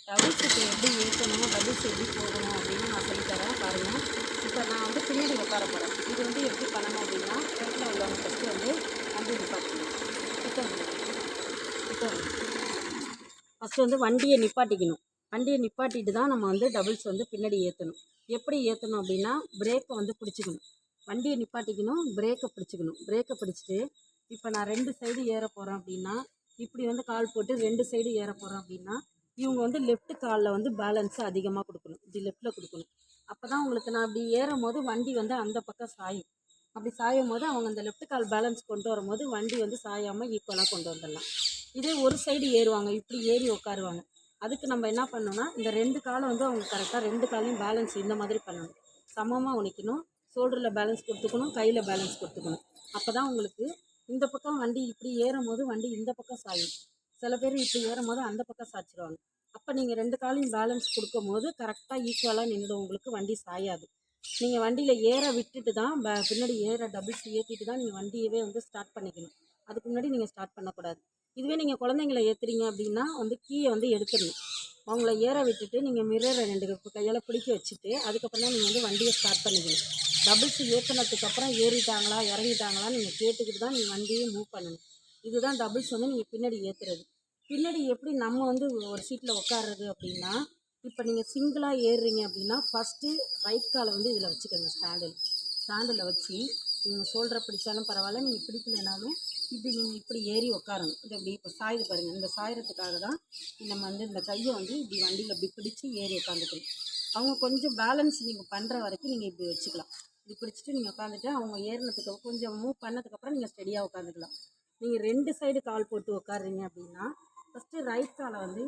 டபுள்ஸுக்கு எப்படி ஏற்றணும், டபுள்ஸ் எப்படி போகணும் அப்படின்னு நான் சொல்லித்தரேன் பாருங்கள். இப்போ நான் வந்து பின்னாடி உட்கார போகிறேன். இது வந்து எப்படி பண்ணணும் அப்படின்னா, ஃப்ரண்ட்டில் உள்ளவங்க ஃபஸ்ட்டு வந்து வண்டி நிப்பாட்டிக்கணும். இப்போ இப்போ ஃபஸ்ட்டு வந்து வண்டியை நிப்பாட்டிக்கணும். வண்டியை நிப்பாட்டிட்டு தான் நம்ம வந்து டபுள்ஸ் வந்து பின்னாடி ஏற்றணும். எப்படி ஏற்றணும் அப்படின்னா, பிரேக்கை வந்து பிடிச்சிக்கணும். வண்டியை நிப்பாட்டிக்கணும், பிரேக்கை பிடிச்சிக்கணும். பிரேக்கை பிடிச்சிட்டு இப்போ நான் 2 சைடு ஏற போகிறேன் அப்படின்னா, இப்படி வந்து கால் போட்டு 2 சைடு ஏற போகிறேன் அப்படின்னா, இவங்க வந்து லெஃப்ட் காலில் வந்து பேலன்ஸு அதிகமாக கொடுக்கணும். இப்படி லெஃப்ட்டில் கொடுக்கணும். அப்போ தான் உங்களுக்கு நான் அப்படி ஏறும் போது வண்டி வந்து அந்த பக்கம் சாயும். அப்படி சாயும் போது அவங்க அந்த லெஃப்ட் கால் பேலன்ஸ் கொண்டு வரும்போது வண்டி வந்து சாயாமல் ஈக்குவலாக கொண்டு வந்துடலாம். இதே ஒரு சைடு ஏறுவாங்க, இப்படி ஏறி உட்காருவாங்க. அதுக்கு நம்ம என்ன பண்ணணும்னா, இந்த 2 காலை வந்து அவங்க கரெக்டாக 2 காலையும் பேலன்ஸ் இந்த மாதிரி பண்ணணும். சமமாக உணிக்கணும். ஷோல்டரில் பேலன்ஸ் கொடுத்துக்கணும், கையில் பேலன்ஸ் கொடுத்துக்கணும். அப்போ தான் உங்களுக்கு இந்த பக்கம் வண்டி இப்படி ஏறும் போது வண்டி இந்த பக்கம் சாயும். சில பேர் இப்படி ஏறும் போது அந்த பக்கம் சாய்ச்சிருவாங்க. அப்போ நீங்கள் 2 காலையும் பேலன்ஸ் கொடுக்கும் போது கரெக்டாக ஈக்குவலாக நின்றுடும், உங்களுக்கு வண்டி சாயாது. நீங்கள் வண்டியில் ஏற விட்டுட்டு தான் பின்னாடி ஏற டபுள்ஸ் ஏற்றிட்டு தான் நீங்கள் வண்டியவே வந்து ஸ்டார்ட் பண்ணிக்கணும். அதுக்கு முன்னாடி நீங்கள் ஸ்டார்ட் பண்ணக்கூடாது. இதுவே நீங்கள் குழந்தைங்கள ஏற்றுறீங்க அப்படின்னா வந்து கீயை வந்து எடுத்துடணும். அவங்கள ஏற விட்டுட்டு நீங்கள் மிரரை 2 கையால் பிடிக்க வச்சுட்டு அதுக்கப்புறம் தான் நீங்கள் வந்து வண்டியை ஸ்டார்ட் பண்ணிக்கணும். டபுள்ஸ் ஏற்றினதுக்கப்புறம் ஏறிட்டாங்களா இறங்கிட்டாங்களா நீங்கள் கேட்டுக்கிட்டு தான் நீங்கள் வண்டியை மூவ் பண்ணணும். இதுதான் டபுள்ஸ் வந்து நீங்கள் பின்னாடி ஏற்றுறது. பின்னாடி எப்படி நம்ம வந்து ஒரு சீட்டில் உட்காருறது அப்படின்னா, இப்போ நீங்கள் சிங்கிளாக ஏறுறீங்க அப்படின்னா ஃபஸ்ட்டு ரைட் காலை வந்து இதில் வச்சுக்கோங்க. ஸ்டாண்டில் வச்சு நீங்கள் ஷோல்டரை பிடிச்சாலும் பரவாயில்ல, நீங்கள் பிடிக்கலைனாலும் இப்படி நீங்கள் இப்படி ஏறி உட்காரணும். இது இப்படி இப்போ சாயுது பாருங்கள். இந்த சாயறதுக்காக தான் நம்ம வந்து இந்த கையை வந்து இப்படி வண்டியில் இப்படி பிடிச்சி ஏறி உட்காந்துக்கணும். அவங்க கொஞ்சம் பேலன்ஸ் நீங்கள் பண்ணுற வரைக்கும் நீங்கள் இப்படி வச்சுக்கலாம். இப்படி பிடிச்சிட்டு நீங்கள் உட்காந்துட்டு அவங்க ஏறினதுக்கு கொஞ்சம் மூவ் பண்ணதுக்கப்புறம் நீங்கள் ஸ்டெடியாக உட்காந்துக்கலாம். நீங்கள் 2 சைடு கால் போட்டு உட்காருறீங்க அப்படின்னா ஃபஸ்ட்டு ரைட் காலை வந்து